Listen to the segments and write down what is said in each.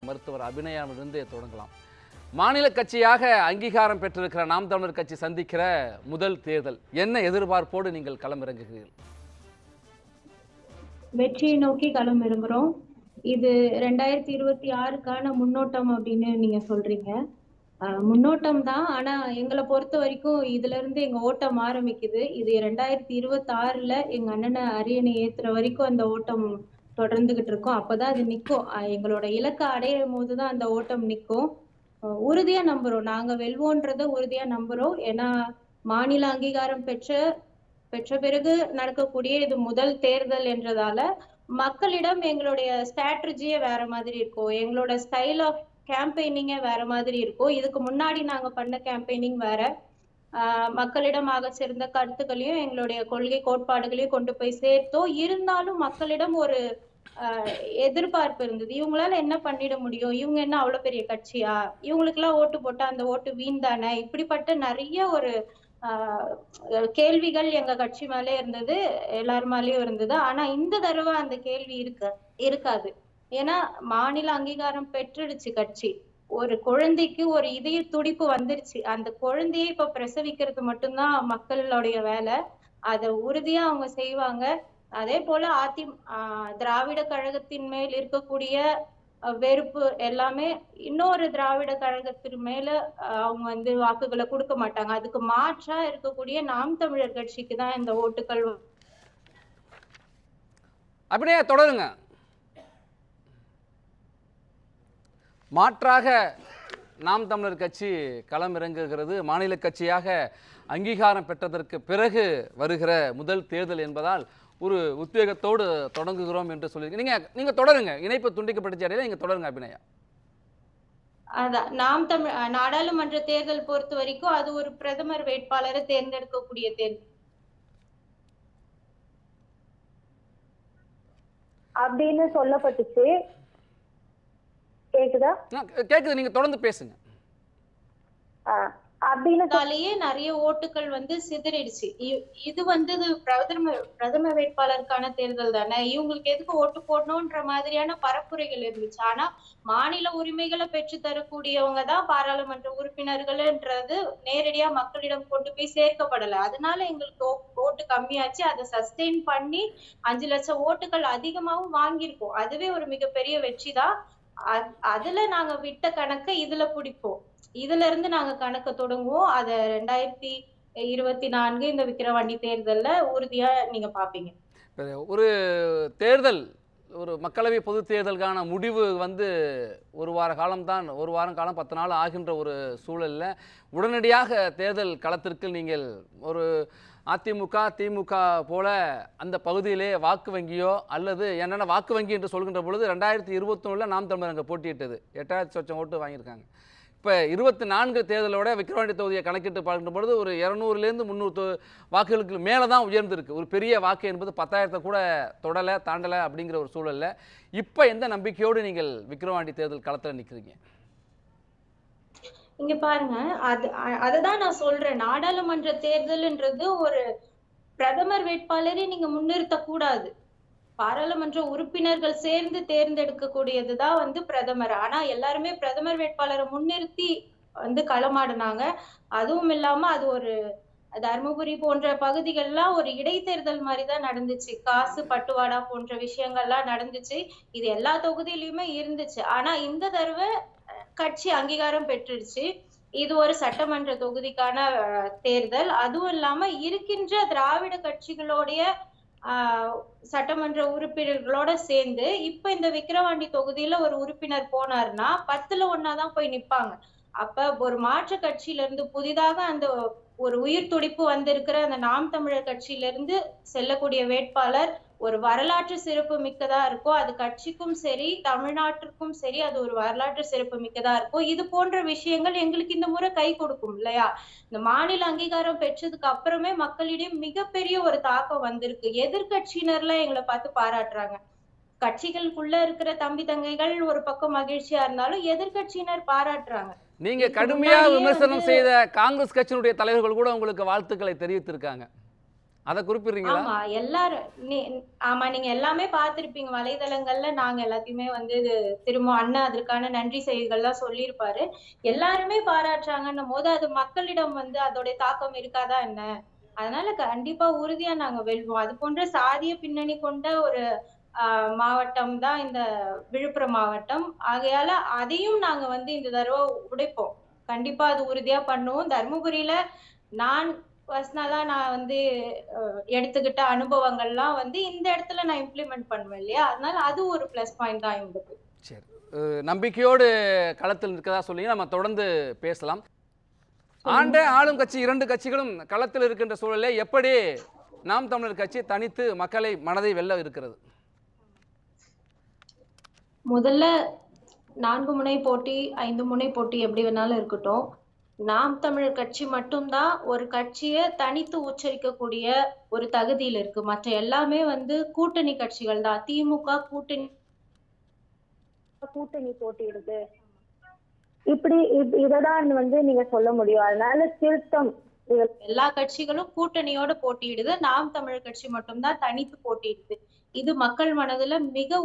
மருத்துவர் அபிநயாவிலிருந்து தொடங்கலாம். மாநில கட்சியாக அங்கீகாரம் பெற்றிருக்கிற நாம் தமிழர் கட்சி சந்திக்கிற முதல் தேர்தல், என்ன எதிர்பார்ப்போடு நீங்கள் களமிறங்குகிறீர்கள்? வெற்றியை நோக்கி களம் இறங்குறோம். இது 2026க்கான முன்னோட்டம் அப்படின்னு நீங்க சொல்றீங்க. முன்னோட்டம் தான். ஆனா எங்களை பொறுத்த வரைக்கும் இதுல இருந்து எங்க ஓட்டம் ஆரம்பிக்குது. இது 2026ல எங்க அண்ணனை அரியணை ஏத்துற வரைக்கும் அந்த ஓட்டம் தொடர்ந்துகிட்டு இருக்கும். அப்பதான் அது நிக்கும். எங்களோட இலக்கை அடையும் போதுதான் அந்த ஓட்டம் நிக்கும். உறுதியா நம்புறோம். நாங்க வெல்வோன்றத உறுதியா நம்புறோம். ஏன்னா மாநில அங்கீகாரம் பெற்ற பிறகு நடக்கக்கூடிய இது முதல் தேர்தல் என்றதால மக்களிடம் எங்களுடைய ஸ்ட்ராட்டஜியே வேற மாதிரி இருக்கும். எங்களோட ஸ்டைல் ஆஃப் கேம்பெயினிங்கே வேற மாதிரி இருக்கும். இதுக்கு முன்னாடி நாங்க பண்ண கேம்பெயினிங் வேற. மக்களிடம் ஆக சிறந்த கருத்துக்களையும் எங்களுடைய கொள்கை கோட்பாடுகளையும் கொண்டு போய் சேர்த்தோம். இருந்தாலும் மக்களிடம் ஒரு எதிர்பார்ப்பு இருந்தது. இவங்களால என்ன பண்ணிட முடியும், இவங்க என்ன அவ்வளவு பெரிய கட்சியா, இவங்களுக்கு எல்லாம் ஓட்டு போட்டா அந்த ஓட்டு வீண் தானே, இப்படிப்பட்ட நிறைய ஒரு கேள்விகள் எங்க கட்சி மேலே இருந்தது, எல்லார் மேலேயும் இருந்தது. ஆனா இந்த தடவை அந்த கேள்வி இருக்காது. ஏன்னா மாநில அங்கீகாரம் பெற்றுடுச்சு கட்சி. ஒரு குழந்தைக்கு ஒரு இதய துடிப்பு வந்துருச்சு. அந்த குழந்தையை இப்ப பிரசவிக்கிறது மட்டும்தான் மக்களுடைய வேலை. அதை உறுதியா அவங்க செய்வாங்க. அதே போல திராவிட கழகத்தின் மேல் இருக்கக்கூடிய வெறுப்பு எல்லாமே இன்னொரு திராவிட கழகத்தின் மேல அவங்க வாக்குகளை கொடுக்க மாட்டாங்க. அதுக்கு மாற்றா இருக்கக்கூடிய நாம் தமிழர் கட்சிக்கு தான் இந்த ஓட்டுகள். அப்படியே தொடருங்க. மாற்றாக நாம் தமிழர் கட்சி களம் இறங்குகிறது. மாநில கட்சியாக அங்கீகாரம் பெற்றதற்கு பிறகு வருகிற முதல் தேர்தல் என்பதால் ஒரு உத்வேகத்தோடு தொடங்குகிறோம் என்று சொல்லியிருக்கீங்க. நீங்க தொடருங்க. இணைப்பு துண்டிக்கப்பட்ட இடையில நீங்க தொடருங்க அபிநயா. அதான் நாம் தமிழ் நாடாளுமன்ற தேர்தல் பொறுத்த வரைக்கும் அது ஒரு பிரதமர் வேட்பாளரை தேர்ந்தெடுக்கக்கூடிய தேர்தல் அப்படின்னு சொல்லப்பட்டுச்சு. கேக்குதா? கேக்குது, நீங்க தொடர்ந்து பேசுங்க. அப்படின்னாலேயே நிறைய ஓட்டுகள் சிதறிடுச்சு. இது பிரதம வேட்பாளருக்கான தேர்தல் தானே, இவங்களுக்கு எதுக்கு ஓட்டு போடணும்ன்ற மாதிரியான பரப்புரைகள் இருந்துச்சு. ஆனா மாநில உரிமைகளை பெற்று தரக்கூடியவங்க தான் பாராளுமன்ற உறுப்பினர்கள்ன்றது நேரடியா மக்களிடம் கொண்டு போய் சேர்க்கப்படல. அதனால எங்களுக்கு ஓட்டு கம்மியாச்சு. அதை சஸ்டெயின் பண்ணி 5 லட்சம் ஓட்டுகள் அதிகமாவும் வாங்கியிருக்கோம். அதுவே ஒரு மிகப்பெரிய வெற்றி தான். அதுல நாங்க விட்ட கணக்கை இதுல பிடிப்போம். இதுல இருந்து நாங்க கணக்க தொடங்குவோம். அத 2024 இந்த விக்கிரவாண்டி தேர்தல்ல உறுதியா நீங்க பாப்பீங்க. ஒரு தேர்தல், ஒரு மக்களவை பொது தேர்தலுக்கான முடிவு ஒரு வார காலம்தான், ஒரு வாரம் காலம் 10 நாள் ஆகின்ற ஒரு சூழல்ல உடனடியாக தேர்தல் களத்திற்கு நீங்கள் ஒரு அதிமுக திமுக போல அந்த பகுதியிலே வாக்கு வங்கியோ அல்லது என்னென்ன வாக்கு வங்கி என்று சொல்கின்ற பொழுது 2021 நாம் தமிழர் அங்கே போட்டியிட்டது 8,000 சொச்சம் ஓட்டு வாங்கியிருக்காங்க. இப்போ 24 தேர்தலோட விக்கிரவாண்டி தொகுதியை கணக்கிட்டு பார்க்கின்ற பொழுது ஒரு 200லேருந்து 300 வாக்குகளுக்கு மேலே தான் உயர்ந்திருக்கு. ஒரு பெரிய வாக்கு என்பது 10,000 கூட தாண்டலை அப்படிங்கிற ஒரு சூழலில் இப்போ எந்த நம்பிக்கையோடு நீங்கள் விக்கிரவாண்டி தேர்தல் களத்தில் நிற்கிறீங்க? இங்க பாருங்க, அதுதான் நான் சொல்றேன். நாடாளுமன்ற தேர்தல்ன்றது ஒரு பிரதமர் வேட்பாளரை நீங்க முன்னிறுத்த கூடாது. பாராளுமன்ற உறுப்பினர்கள் சேர்ந்து தேர்ந்தெடுக்கக்கூடியதுதான் பிரதமர். ஆனா எல்லாருமே பிரதமர் வேட்பாளரை முன்னிறுத்தி களமாடினாங்க. அதுவும் இல்லாம அது ஒரு தர்மபுரி போன்ற பகுதிகள்லாம் ஒரு இடைத்தேர்தல் மாதிரிதான் நடந்துச்சு. காசு பட்டுவாடா போன்ற விஷயங்கள்லாம் நடந்துச்சு. இது எல்லா தொகுதியிலுமே இருந்துச்சு. ஆனா இந்த தடவை கட்சி அங்கீகாரம் பெற்றுடுச்சு. இது ஒரு சட்டமன்ற தொகுதிக்கான தேர்தல். அதுவும் இல்லாம இருக்கின்ற திராவிட கட்சிகளுடைய சட்டமன்ற உறுப்பினர்களோட சேர்ந்து இப்ப இந்த விக்கிரவாண்டி தொகுதியில ஒரு உறுப்பினர் போனாருன்னா 10ல் 1 போய் நிப்பாங்க. அப்ப ஒரு மாற்று கட்சியில இருந்து புதிதாக அந்த ஒரு உயிர் துடிப்பு வந்திருக்கிற அந்த நாம் தமிழர் கட்சியில இருந்து செல்லக்கூடிய வேட்பாளர் ஒரு வரலாற்று சிறப்பு மிக்கதா இருக்கும். அது கட்சிக்கும் சரி தமிழ்நாட்டிற்கும் சரி அது ஒரு வரலாற்று சிறப்பு மிக்கதா இருக்கும். இது போன்ற விஷயங்கள் எங்களுக்கு இந்த முறை கை கொடுக்கும் இல்லையா? இந்த மாநில அங்கீகாரம் பெற்றதுக்கு அப்புறமே மக்களிடையே மிகப்பெரிய ஒரு தாக்கம் வந்திருக்கு. எதிர்கட்சியினர்லாம் எங்களை பார்த்து பாராட்டுறாங்க. கட்சிகளுக்குள்ள இருக்கிற தம்பி தங்கைகள் ஒரு பக்கம் மகிழ்ச்சியா இருந்தாலும் எதிர்கட்சியினர் பாராட்டுறாங்க. நீங்க கடுமையா விமர்சனம் செய்த காங்கிரஸ் கட்சியினுடைய தலைவர்கள் கூட உங்களுக்கு வாழ்த்துக்களை தெரிவித்திருக்காங்க. அதை குறிப்பிடுறீங்களா? ஆமா எல்லாரும் ஆமா நீங்க எல்லாமே பார்த்திருப்பீங்க வலைதளங்கள்ல. நாங்க எல்லாத்தையுமே வந்து இது திரும்ப அண்ணன் அதற்கான நன்றி செய்திகள் தான் சொல்லியிருப்பாரு. எல்லாருமே பாராட்டுறாங்கன்னும் போது அது மக்களிடம் வந்து அதோடைய தாக்கம் இருக்காதா என்ன? அதனால கண்டிப்பா உறுதியா நாங்க வெல்வோம். அது போன்ற சாதிய பின்னணி கொண்ட ஒரு மாவட்டம் தான் இந்த விழுப்புரம் மாவட்டம். ஆகையால அதையும் நாங்க வந்து இந்த தடவ உடைப்போம். கண்டிப்பா அது உறுதியா பண்ணுவோம். தர்மபுரியில நான் பர்சனலா நான் வந்து எடுத்துக்கிட்ட அனுபவங்கள்லாம் வந்து இந்த இடத்துல நான் இம்ப்ளிமெண்ட் பண்ணுவேன் இல்லையா? அதனால அது ஒரு பிளஸ் பாயிண்ட் தான் எங்களுக்கு. சரி. நம்பிக்கையோடு களத்தில் நிற்கதா சொல்லி நம்ம தொடர்ந்து பேசலாம். ஆளும் கட்சி 2 கட்சிகளும் களத்தில் இருக்கின்ற சூழலே எப்படி நாம் தமிழர் கட்சி தனித்து மக்களை மனதை வெல்ல இருக்கிறது? முதல்ல 4 முனை போட்டி, 5 முனை போட்டி எப்படி வேணாலும் இருக்கட்டும். நாம் தமிழர் கட்சி மட்டும்தான் ஒரு கட்சியை தனித்து உச்சரிக்கக்கூடிய ஒரு தகுதியில் இருக்கு. மற்ற எல்லாமே வந்து கூட்டணி கட்சிகள் தான். திமுக கூட்டணி போட்டியிடுது. இப்படி இததான் வந்து நீங்க சொல்ல முடியும். அதனால திருத்தம் எல்லா கட்சிகளும் கூட்டணியோட போட்டியிடுது. நாம் தமிழர் கட்சி மட்டும்தான் தனித்து போட்டியிடுது. இது மக்கள் மனதுல மிக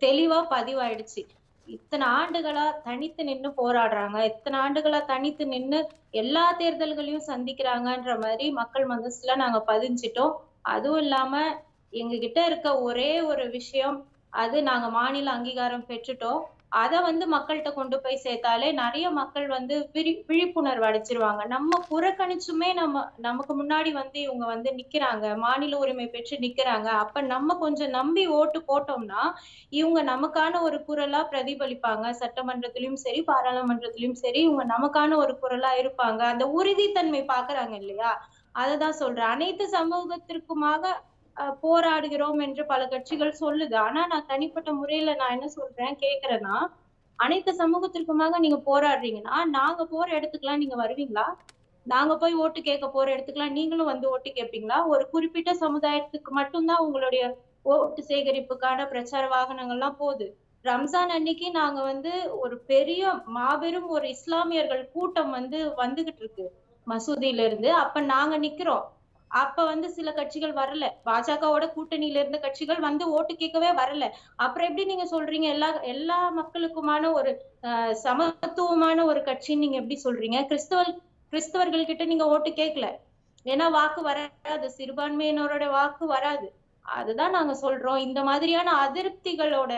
தெளிவா பதிவாயிடுச்சு. இத்தனை ஆண்டுகளா தனித்து நின்னு போராடுறாங்க, இத்தனை ஆண்டுகளா தனித்து நின்னு எல்லா தேர்தல்களையும் சந்திக்கிறாங்கன்ற மாதிரி மக்கள் மனசுல நாங்க பதிஞ்சிட்டோம். அதுவும் இல்லாம எங்க கிட்ட இருக்க ஒரே ஒரு விஷயம், அது நாங்க மாநில அங்கீகாரம் பெற்றுட்டோம். அத வந்து மக்கள்கிட்ட கொண்டு போய் சேர்த்தாலே நிறைய மக்கள் வந்து விழிப்புணர்வு அடைச்சிருவாங்க. நம்ம புறக்கணிச்சுமே நமக்கு முன்னாடி வந்து இவங்க வந்து நிக்கிறாங்க, மாநில உரிமை பெற்று நிக்கிறாங்க. அப்ப நம்ம கொஞ்சம் நம்பி ஓட்டு போட்டோம்னா இவங்க நமக்கான ஒரு குரலா பிரதிபலிப்பாங்க. சட்டமன்றத்திலயும் சரி, பாராளுமன்றத்திலயும் சரி, இவங்க நமக்கான ஒரு குரலா இருப்பாங்க. அந்த உறுதித்தன்மை பாக்குறாங்க இல்லையா? அததான் சொல்றேன். அனைத்து சமூகத்திற்குமாக போராடுகிறோம் என்று பல கட்சிகள் சொல்லுது. ஆனா நான் தனிப்பட்ட முறையில நான் என்ன சொல்றேன் கேக்குறேன்னா, அனைத்து சமூகத்திற்குமாக நீங்க போராடுறீங்கன்னா நாங்க போற இடத்துக்குலாம் நீங்க வருவீங்களா? நாங்க போய் ஓட்டு கேட்க போற இடத்துக்குலாம் நீங்களும் வந்து ஓட்டு கேட்பீங்களா? ஒரு குறிப்பிட்ட சமுதாயத்துக்கு மட்டும்தான் உங்களுடைய ஓட்டு சேகரிப்புக்கான பிரச்சார வாகனங்கள்லாம் போகுது. ரம்ஜான் அன்னைக்கு நாங்க வந்து ஒரு பெரிய மாபெரும் ஒரு இஸ்லாமியர்கள் கூட்டம் வந்து வந்துகிட்டு இருக்கு மசூதியில இருந்து. அப்ப நாங்க நிக்கிறோம். அப்ப வந்து சில கட்சிகள் வரல. பாஜகவோட கூட்டணியில இருந்த கட்சிகள் வந்து ஓட்டு கேட்கவே வரல. அப்புறம் எப்படி நீங்க சொல்றீங்க எல்லா மக்களுக்குமான ஒரு சமத்துவமான ஒரு கட்சின்னு நீங்க எப்படி சொல்றீங்க? கிறிஸ்தவர்கள் கிட்ட நீங்க ஓட்டு கேட்கல. ஏன்னா வாக்கு வராது, சிறுபான்மையினரோட வாக்கு வராது. அதுதான் நாங்க சொல்றோம். இந்த மாதிரியான அதிருப்திகளோட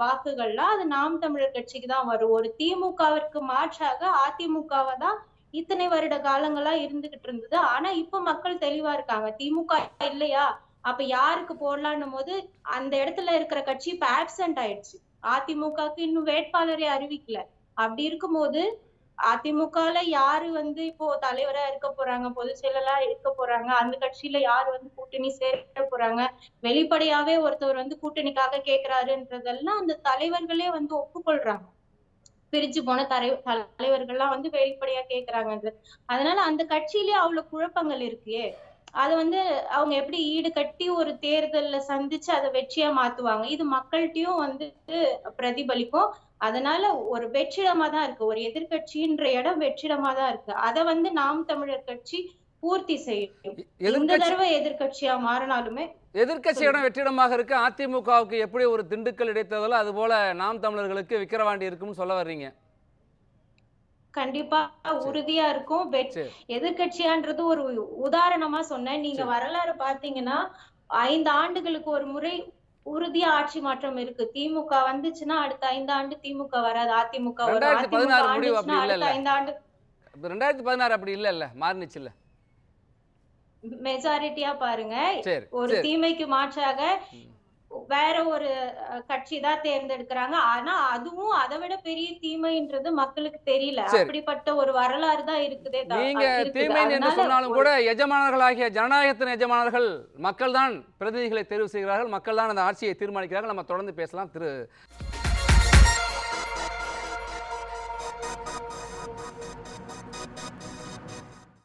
வாக்குகள்லாம் அது நாம் தமிழர் கட்சிக்கு தான் வரும். ஒரு திமுகவிற்கு மாற்றாக அதிமுகவை தான் இத்தனை வருட காலங்களா இருந்துகிட்டு இருந்தது. ஆனா இப்ப மக்கள் தெளிவா இருக்காங்க. திமுக இல்லையா, அப்ப யாருக்கு போடலான்னும் போது அந்த இடத்துல இருக்கிற கட்சி இப்ப ஆப்சென்ட் ஆயிடுச்சு. அதிமுகக்கு இன்னும் வேட்பாளரை அறிவிக்கல. அப்படி இருக்கும்போது அதிமுகல யாரு வந்து இப்போ தலைவரா இருக்க போறாங்க, பொதுச் செயலரா இருக்க போறாங்க, அந்த கட்சியில யாரு வந்து கூட்டணி சேர போறாங்க, வெளிப்படையாவே ஒருத்தவர் வந்து கூட்டணிக்காக கேக்குறாருன்றதெல்லாம் அந்த தலைவர்களே வந்து ஒப்புக்கொள்றாங்க. பிரிஞ்சு போன தலைவர்கள்லாம் வந்து வெளிப்படையா கேக்குறாங்கன்றது. அதனால அந்த கட்சியிலேயே அவ்வளவு குழப்பங்கள் இருக்கே. அது வந்து அவங்க எப்படி ஈடு கட்டி ஒரு தேர்தல்ல சந்திச்சு அதை வெற்றியா மாத்துவாங்க. இது மக்கள்கிட்டயும் வந்து பிரதிபலிக்கும். அதனால ஒரு வெற்றிடமா தான் இருக்கு. ஒரு எதிர்கட்சின்ற இடம் வெற்றிடமா தான் இருக்கு. அதை வந்து நாம் தமிழர் கட்சி பூர்த்தி செய்யும். இந்த தடவை எதிர்கட்சியா மாறினாலுமே எதிர்கட்சியிடம் வெற்றிடமாக இருக்கு. அதிமுகவுக்கு எப்படி ஒரு திண்டுக்கல் இடைத்தேர்தலோ அது போல நாம் தமிழர்களுக்கு விக்கிரவாண்டி இருக்கும்னு சொல்ல வர்றீங்க? கண்டிப்பா உறுதியா இருக்கும். எதிர்கட்சியான்றது ஒரு உதாரணமா சொன்னேன். நீங்க வரலாறு பாத்தீங்கன்னா 5 ஆண்டுகளுக்கு ஒரு முறை உறுதியா ஆட்சி மாற்றம் இருக்கு. திமுக வந்துச்சுன்னா அடுத்த 5 ஆண்டு திமுக வராது, அதிமுக வரும். அதிமுக ஆண்டுச்சுன்னா அடுத்த 5 ஆண்டு 2016 அப்படி இல்ல மாறினுச்சு இல்ல. மெஜாரிட்டியா பாருங்க. ஒரு தீமைக்கு மாற்றாக வேற ஒரு கட்சி தான் தேர்ந்தெடுக்கிறாங்க. ஆனா அதுவும் அதை விட பெரிய தீமைன்றது மக்களுக்கு தெரியல. அப்படிப்பட்ட ஒரு வரலாறு தான் இருக்குதே. நீங்க தீமை என்று சொன்னாலும் கூட எஜமானர்களாகிய ஜனநாயகத்தின் எஜமானர்கள் மக்கள் தான் பிரதிநிதிகளை தேர்வு செய்கிறார்கள், மக்கள் தான் அந்த ஆட்சியை தீர்மானிக்கிறார்கள். நம்ம தொடர்ந்து பேசலாம்.